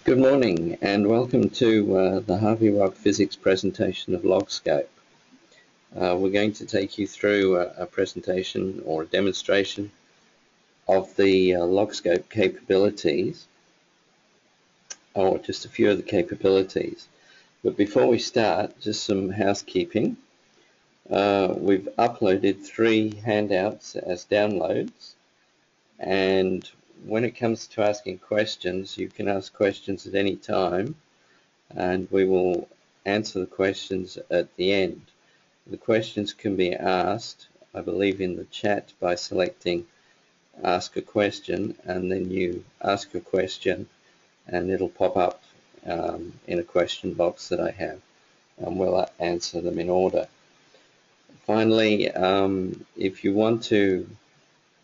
Good morning and welcome to the Harvey Rock Physics presentation of LogScope. We're going to take you through a presentation or a demonstration of the LogScope capabilities, or just a few of the capabilities. But before we start, just some housekeeping. We've uploaded 3 handouts as downloads, and when it comes to asking questions, you can ask questions at any time and we will answer the questions at the end. The questions can be asked, I believe, in the chat by selecting Ask a Question, and then you ask a question and it'll pop up in a question box that I have, and we'll answer them in order. Finally, if you want to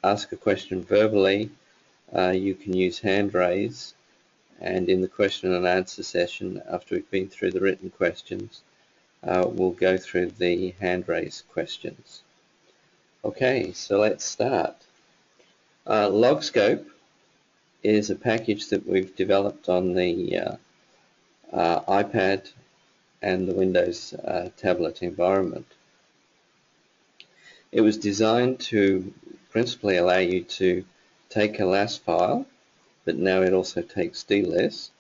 ask a question verbally, you can use hand raise, and in the question and answer session, after we've been through the written questions, we'll go through the hand raise questions. Okay, so let's start. LogScope is a package that we've developed on the iPad and the Windows Tablet environment. It was designed to principally allow you to take a LAS file, but now it also takes DLS,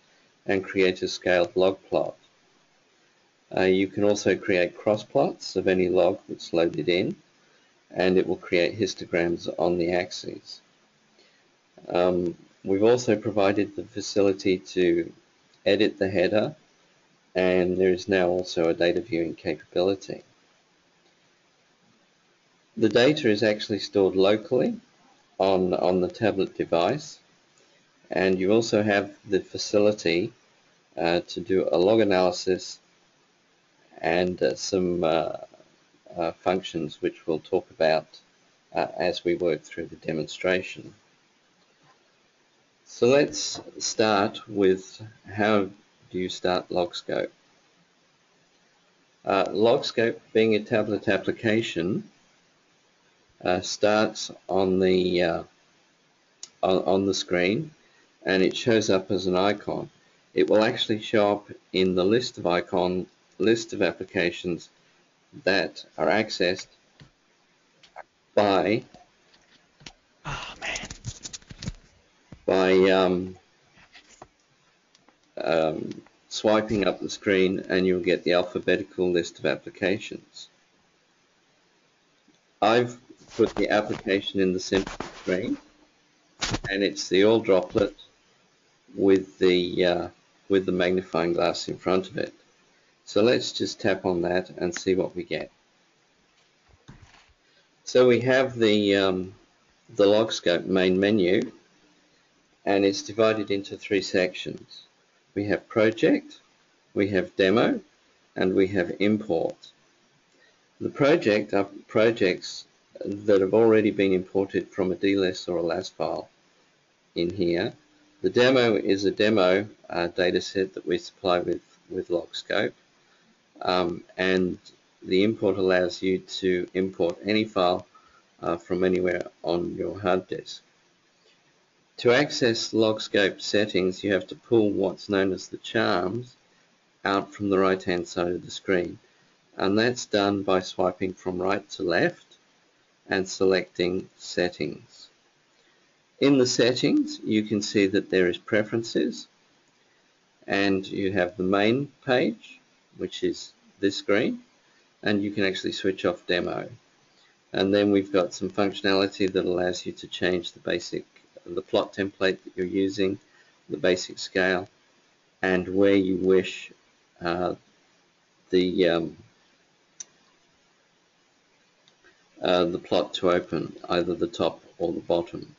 and create a scaled log plot. You can also create cross plots of any log that's loaded in, and it will create histograms on the axes. We've also provided the facility to edit the header, and there is now also a data viewing capability. The data is actually stored locally on the tablet device, and you also have the facility to do a log analysis and some functions which we'll talk about as we work through the demonstration. So let's start with how do you start LogScope. LogScope, being a tablet application, starts on the screen, and it shows up as an icon. It will actually show up in the list of applications that are accessed by swiping up the screen, and you'll get the alphabetical list of applications. I've put the application in the center of the screen, and it's the oil droplet with the magnifying glass in front of it. So let's just tap on that and see what we get. So we have the LogScope main menu, and it's divided into 3 sections. We have project, we have demo, and we have import. The project are projects that have already been imported from a DLS or a LAS file in here. The demo is a demo data set that we supply with LogScope, and the import allows you to import any file from anywhere on your hard disk. To access LogScope settings, you have to pull what's known as the charms out from the right hand side of the screen, and that's done by swiping from right to left and selecting settings. In the settings, you can see that there is preferences, and you have the main page, which is this screen, and you can actually switch off demo. And then we've got some functionality that allows you to change the plot template that you're using, the basic scale, and where you wish the plot to open, either the top or the bottom.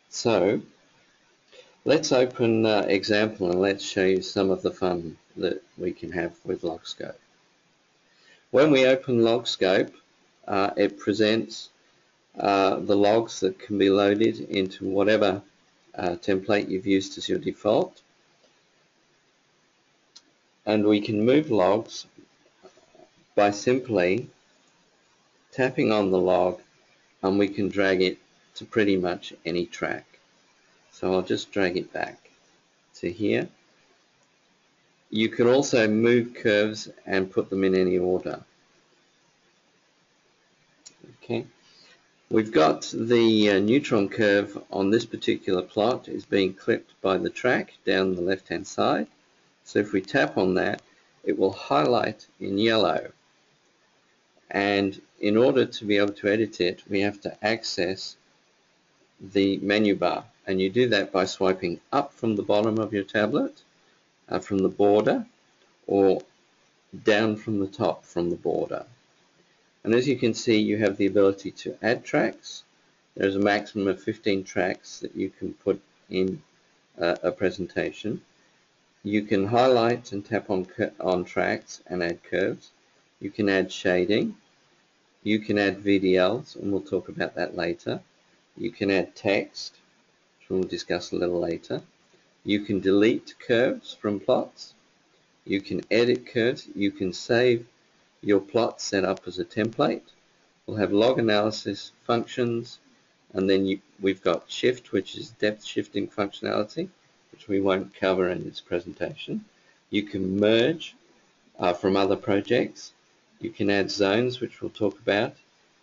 So let's open example, and let's show you some of the fun that we can have with LogScope. When we open LogScope, it presents the logs that can be loaded into whatever template you've used as your default, and we can move logs by simply tapping on the log, and we can drag it to pretty much any track. So I'll just drag it back. to here. You can also move curves and put them in any order. Okay. We've got the neutron curve on this particular plot is being clipped by the track down the left-hand side. So if we tap on that, it will highlight in yellow. And in order to be able to edit it, we have to access the menu bar. And you do that by swiping up from the bottom of your tablet, from the border, or down from the top from the border. And as you can see, you have the ability to add tracks. There's a maximum of 15 tracks that you can put in a presentation. You can highlight and tap on tracks and add curves. You can add shading. You can add VDLs, and we'll talk about that later. You can add text, which we'll discuss a little later. You can delete curves from plots. You can edit curves. You can save your plot set up as a template. We'll have log analysis functions, and then we've got shift, which is depth shifting functionality, which we won't cover in this presentation. You can merge from other projects. You can add zones, which we'll talk about.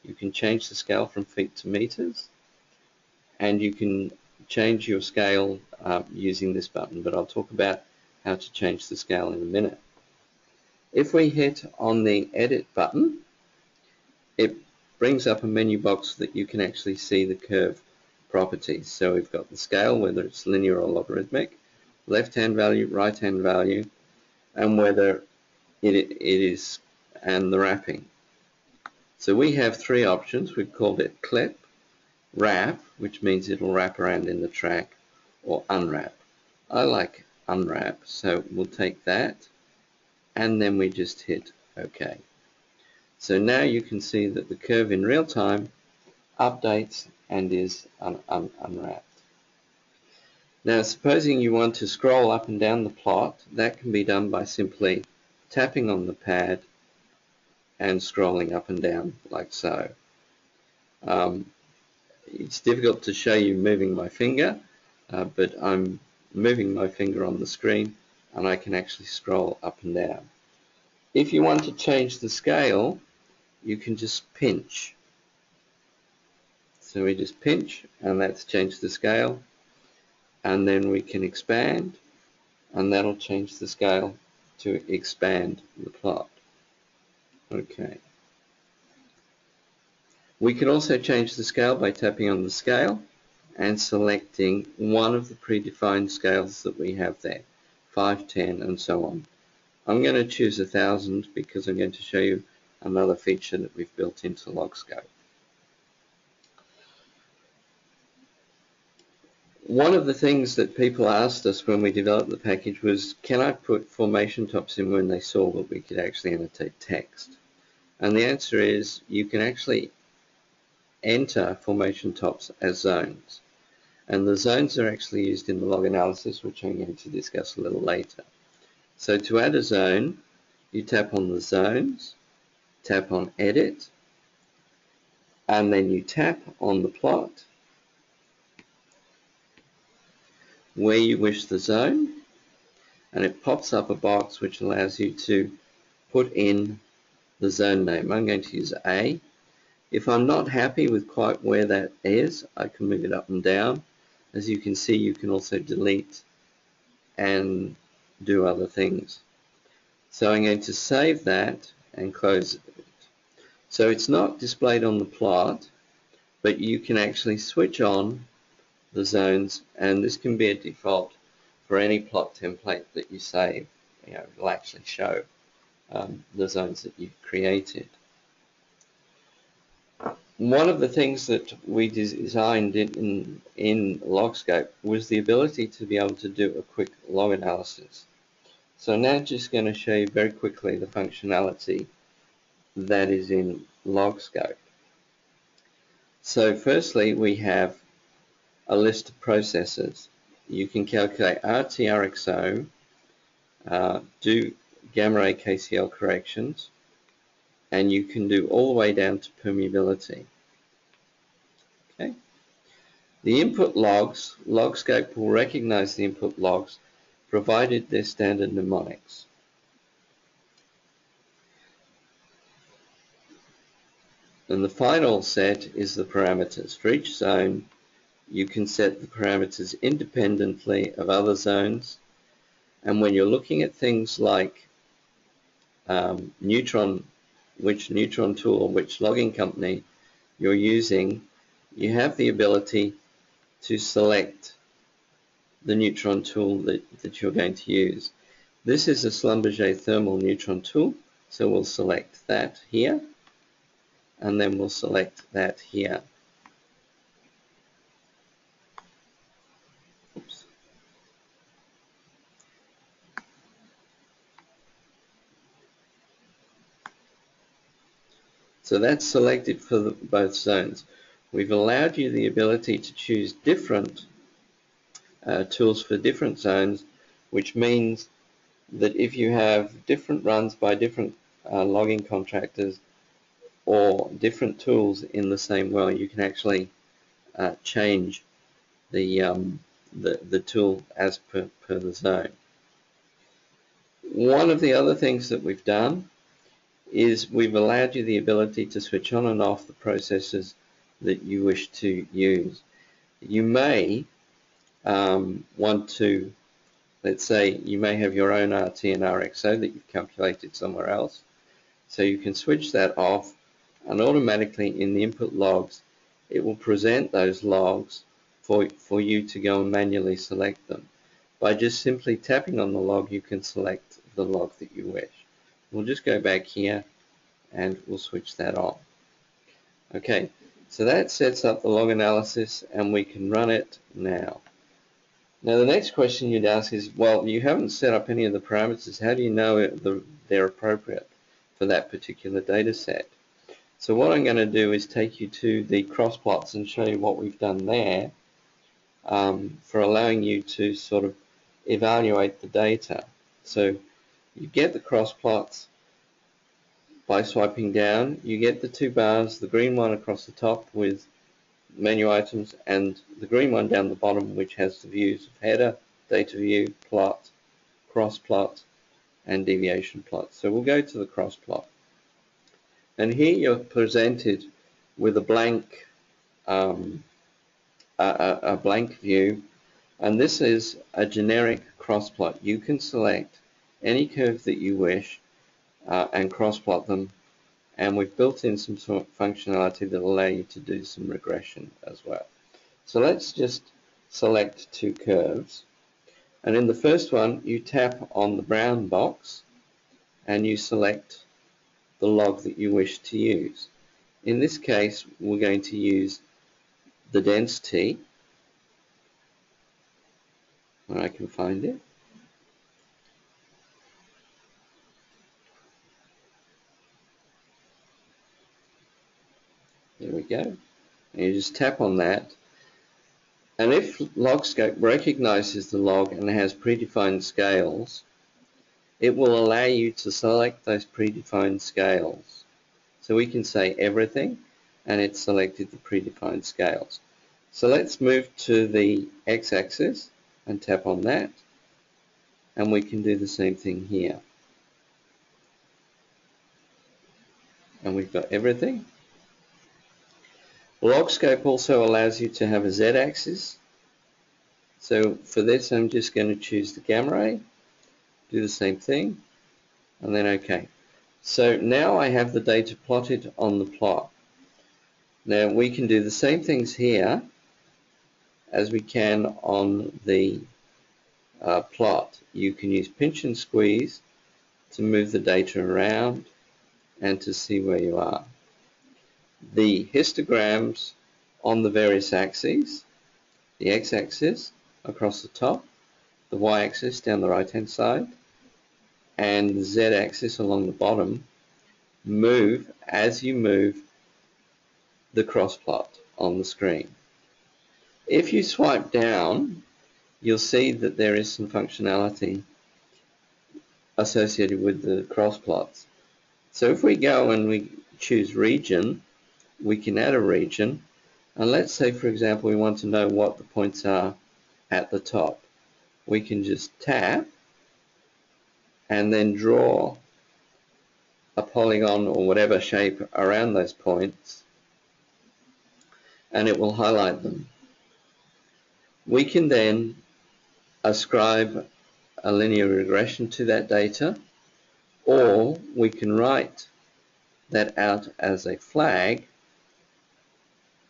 You can change the scale from feet to meters, and you can change your scale using this button, but I'll talk about how to change the scale in a minute. If we hit on the edit button, it brings up a menu box that you can actually see the curve properties. So we've got the scale, whether it's linear or logarithmic, left-hand value, right-hand value, and whether it is, and the wrapping. So we have three options. We've called it clip, wrap, which means it'll wrap around in the track, or unwrap. I like unwrap, so we'll take that, and then we just hit OK. So now you can see that the curve in real time updates and is unwrapped. Now supposing you want to scroll up and down the plot, that can be done by simply tapping on the pad and scrolling up and down like so. It's difficult to show you moving my finger, but I'm moving my finger on the screen and I can actually scroll up and down. If you want to change the scale, you can just pinch. So we just pinch, and that's changed the scale, and then we can expand, and that'll change the scale to expand the plot. Okay. We can also change the scale by tapping on the scale and selecting one of the predefined scales that we have there, 5, 10, and so on. I'm going to choose 1000 because I'm going to show you another feature that we've built into LogScope. One of the things that people asked us when we developed the package was, can I put formation tops in when they saw that we could actually annotate text? And the answer is, you can actually enter formation tops as zones. And the zones are actually used in the log analysis, which I'm going to discuss a little later. So to add a zone, you tap on the zones, tap on edit, and then you tap on the plot where you wish the zone, and it pops up a box which allows you to put in the zone name. I'm going to use A. If I'm not happy with quite where that is, I can move it up and down. As you can see, you can also delete and do other things. So I'm going to save that and close it. So it's not displayed on the plot, but you can actually switch on the zones, and this can be a default for any plot template that you save. It'll actually show the zones that you've created. One of the things that we designed in LogScope was the ability to be able to do a quick log analysis. So now I'm just going to show you very quickly the functionality that is in LogScope. So firstly, we have a list of processes. You can calculate RT-RXO, do gamma ray KCL corrections, and you can do all the way down to permeability. Okay. The input logs, LogScope will recognize the input logs provided they're standard mnemonics. And the final set is the parameters. For each zone, you can set the parameters independently of other zones. And when you're looking at things like which neutron tool or which logging company you're using, you have the ability to select the neutron tool that you're going to use. This is a Schlumberger thermal neutron tool, so we'll select that here, and then we'll select that here. Oops. So that's selected for both zones. We've allowed you the ability to choose different tools for different zones, which means that if you have different runs by different logging contractors or different tools in the same well, you can actually change the tool as per the zone. One of the other things that we've done is we've allowed you the ability to switch on and off the processors that you wish to use. You may want to, let's say you may have your own RT and RXO that you've calculated somewhere else, so you can switch that off, and automatically in the input logs it will present those logs for you to go and manually select them. By just simply tapping on the log, you can select the log that you wish. We'll just go back here and we'll switch that on. Okay, so that sets up the log analysis, and we can run it now. Now the next question you'd ask is, well, you haven't set up any of the parameters. How do you know they're appropriate for that particular data set? So what I'm going to do is take you to the cross plots and show you what we've done there for allowing you to sort of evaluate the data. So you get the cross plots by swiping down. You get the two bars, the green one across the top with menu items, and the green one down the bottom, which has the views of header, data view, plot, cross plot, and deviation plot. So we'll go to the cross plot, and here you're presented with a blank blank view, and this is a generic cross plot. You can select any curve that you wish and cross plot them, and we've built in some sort of functionality that will allow you to do some regression as well. So let's just select two curves, and in the first one you tap on the brown box and you select the log that you wish to use. In this case we're going to use the density, where I can find it. There we go. And you just tap on that, and if LogScope recognizes the log and has predefined scales, it will allow you to select those predefined scales. So we can say everything, and it's selected the predefined scales. So let's move to the x-axis and tap on that, and we can do the same thing here. And we've got everything. LogScope also allows you to have a z-axis. So for this I'm just going to choose the gamma ray, do the same thing, and then OK. So now I have the data plotted on the plot. Now we can do the same things here as we can on the plot. You can use pinch and squeeze to move the data around and to see where you are. The histograms on the various axes, the x-axis across the top, the y-axis down the right-hand side, and the z-axis along the bottom, move as you move the cross plot on the screen. If you swipe down, you'll see that there is some functionality associated with the cross plots. So if we go and we choose region, we can add a region, and let's say for example we want to know what the points are at the top. we can just tap and then draw a polygon or whatever shape around those points, and it will highlight them. We can then ascribe a linear regression to that data, or we can write that out as a flag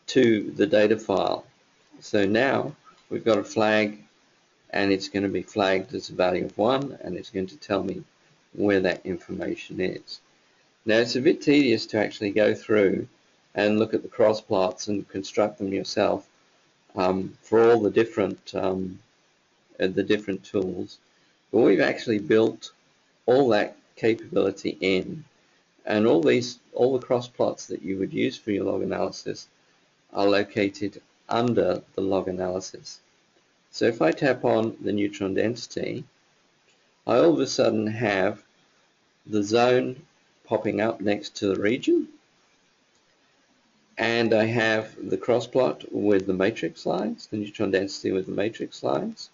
to the data file. So now we've got a flag, and it's going to be flagged as a value of 1, and it's going to tell me where that information is. Now it's a bit tedious to actually go through and look at the cross plots and construct them yourself for all the different tools, but we've actually built all that capability in, and all the cross plots that you would use for your log analysis are located under the log analysis. So if I tap on the neutron density, I all of a sudden have the zone popping up next to the region, and I have the cross plot with the matrix lines, the neutron density with the matrix lines.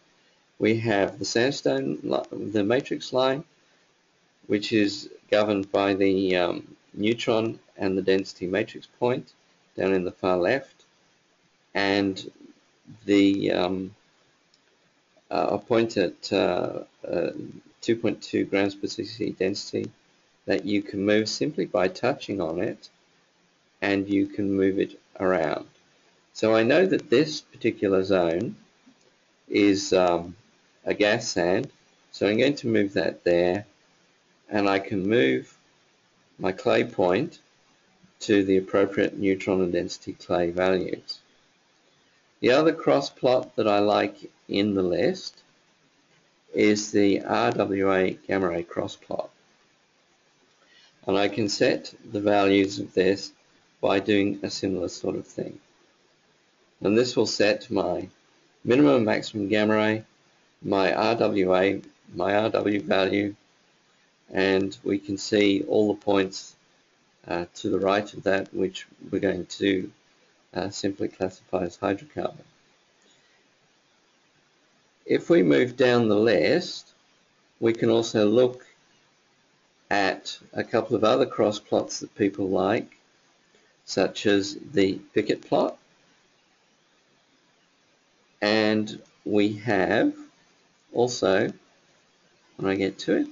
We have the sandstone, the matrix line, which is governed by the neutron and the density matrix point down in the far left, and the a point at 2.2 grams per cc density that you can move simply by touching on it, and you can move it around. So I know that this particular zone is a gas sand, so I'm going to move that there, and I can move my clay point to the appropriate neutron and density clay values. The other cross plot that I like in the list is the RWA gamma ray cross plot, and I can set the values of this by doing a similar sort of thing. And this will set my minimum and maximum gamma ray, my RWA, my RW value, and we can see all the points to the right of that, which we're going to simply classify as hydrocarbon. If we move down the list, we can also look at a couple of other cross plots that people like, such as the Pickett plot, and we have also, when I get to it,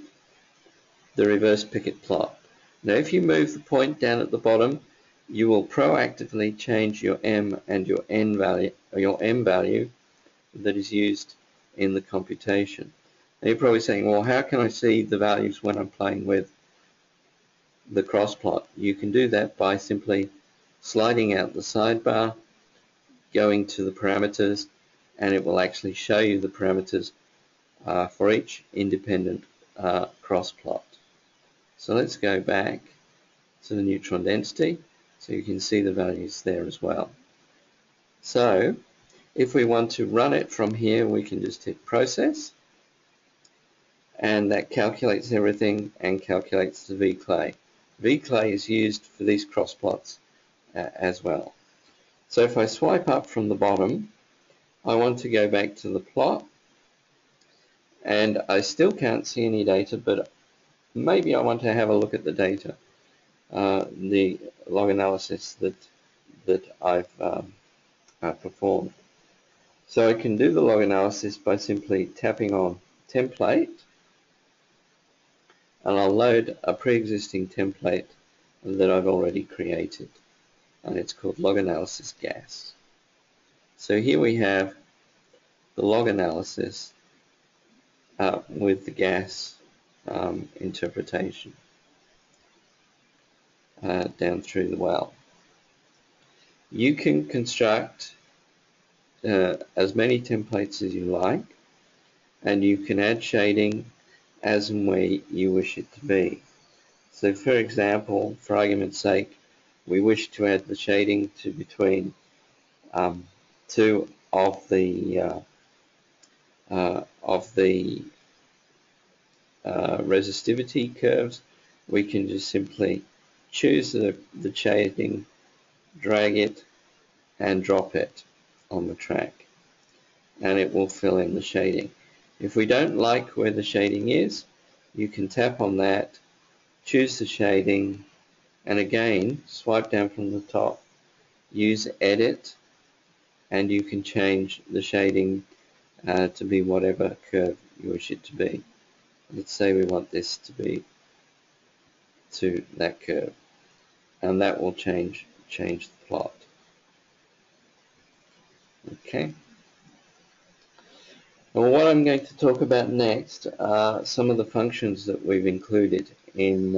the reverse Pickett plot. Now if you move the point down at the bottom, you will proactively change your M and your N value, or your M value that is used in the computation. Now you're probably saying, well, how can I see the values when I'm playing with the cross plot? You can do that by simply sliding out the sidebar, going to the parameters, and it will actually show you the parameters for each independent cross plot. So let's go back to the neutron density so you can see the values there as well. So if we want to run it from here, we can just hit process, and that calculates everything and calculates the vclay. Vclay is used for these cross plots as well. So if I swipe up from the bottom, I want to go back to the plot, and I still can't see any data, but maybe I want to have a look at the data, the log analysis that I've performed. So I can do the log analysis by simply tapping on template, and I'll load a pre-existing template that I've already created, and it's called log analysis gas. So here we have the log analysis with the gas interpretation down through the well. You can construct as many templates as you like, and you can add shading as and where you wish it to be. So for example, for argument's sake, we wish to add the shading to between two of the resistivity curves. We can just simply choose the shading, drag it, and drop it on the track, and it will fill in the shading. If we don't like where the shading is, you can tap on that, choose the shading, and again swipe down from the top, use edit, and you can change the shading to be whatever curve you wish it to be. Let's say we want this to be to that curve, and that will change the plot. Okay. Well, what I'm going to talk about next are some of the functions that we've included in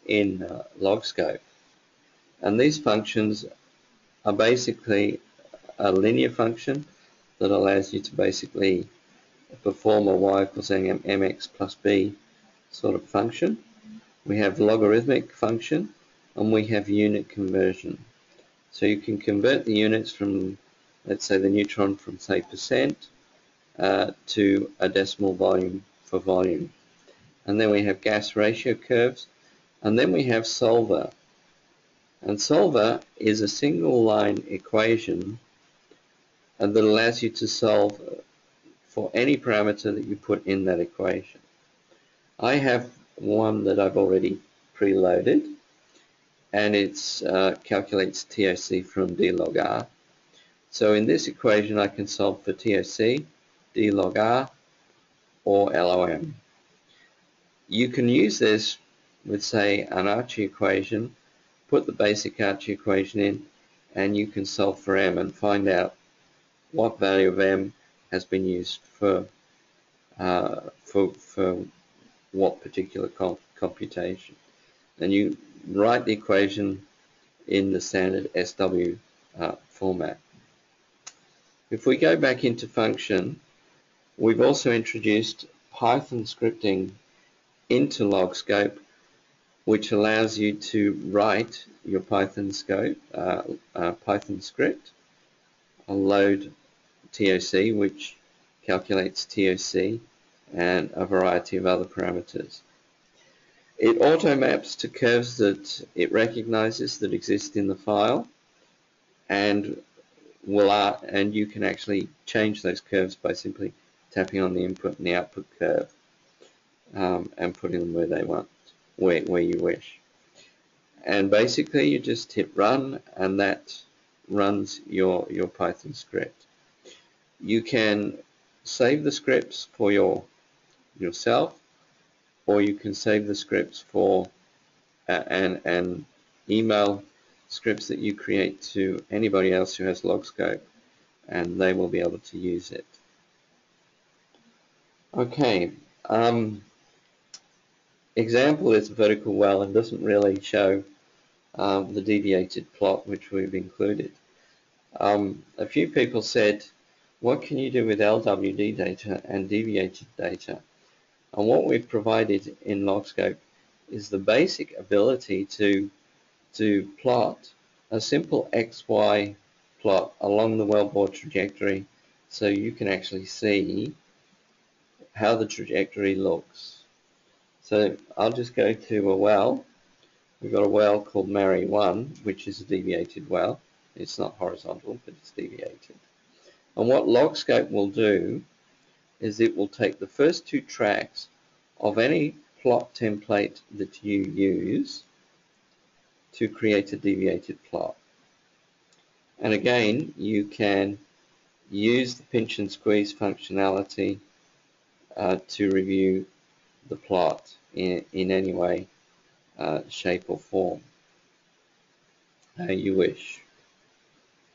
LogScope, and these functions are basically a linear function that allows you to basically perform a y equals mx plus b sort of function. We have logarithmic function, and we have unit conversion. So you can convert the units from, let's say, the neutron from, say, percent to a decimal volume for volume. And then we have gas ratio curves, and then we have solver. And solver is a single line equation that allows you to solve for any parameter that you put in that equation. I have one that I've already preloaded, and it calculates TOC from d log r. So in this equation I can solve for TOC, d log r, or LOM. You can use this with, say, an Archie equation, put the basic Archie equation in, and you can solve for m and find out what value of m has been used for what particular computation. And you write the equation in the standard SW format. If we go back into function, we've also introduced Python scripting into LogScope, which allows you to write your Python script, load TOC, which calculates TOC, and a variety of other parameters. It auto maps to curves that it recognizes that exist in the file, and you can actually change those curves by simply tapping on the input and the output curve and putting them where they want, where you wish. And basically you just hit run, and that runs your Python script. You can save the scripts for yourself, or you can save the scripts for and email scripts that you create to anybody else who has LogScope, and they will be able to use it. Okay, example is a vertical well and doesn't really show the deviated plot which we've included. A few people said, what can you do with LWD data and deviated data? And what we've provided in LogScope is the basic ability to plot a simple XY plot along the wellbore trajectory, so you can actually see how the trajectory looks. So I'll just go to a well. We've got a well called Mary 1, which is a deviated well. It's not horizontal, but it's deviated. And what LogScope will do is it will take the first two tracks of any plot template that you use to create a deviated plot. And again, you can use the pinch and squeeze functionality to review the plot in any way, shape or form you wish.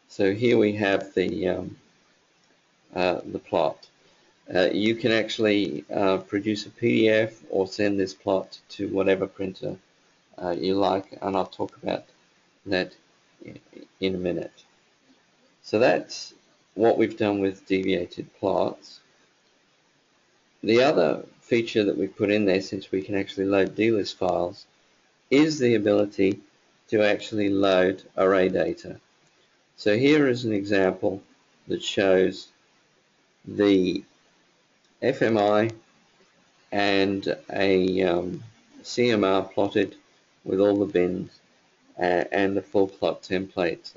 So here we have the plot. You can actually produce a PDF or send this plot to whatever printer you like, and I'll talk about that in a minute. So that's what we've done with deviated plots. The other feature that we put in there, since we can actually load dlist files, is the ability to actually load array data. So here is an example that shows the FMI and a CMR plotted with all the bins and the full plot template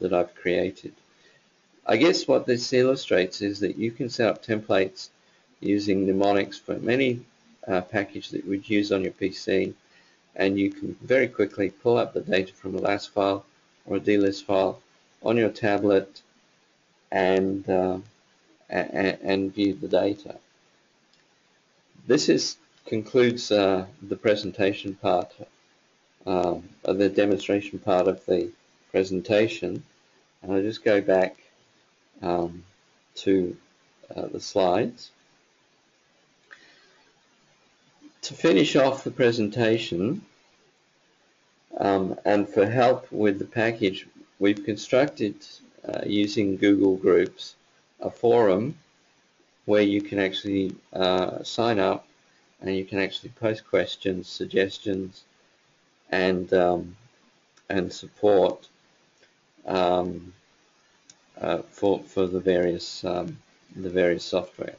that I've created. I guess what this illustrates is that you can set up templates using mnemonics from any package that you would use on your PC, and you can very quickly pull up the data from a LAS file or a DLIS file on your tablet and view the data. This concludes the presentation part, the demonstration part of the presentation. And I'll just go back to the slides. To finish off the presentation, and for help with the package, we've constructed, using Google Groups, a forum where you can actually sign up and you can actually post questions, suggestions, and support for the various software.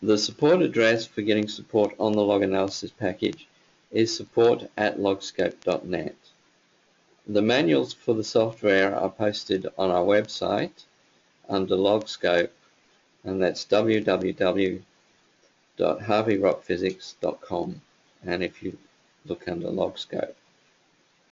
The support address for getting support on the log analysis package is support@logscope.net. The manuals for the software are posted on our website under LogScope, and that's www.harveyrockphysics.com, and if you look under LogScope.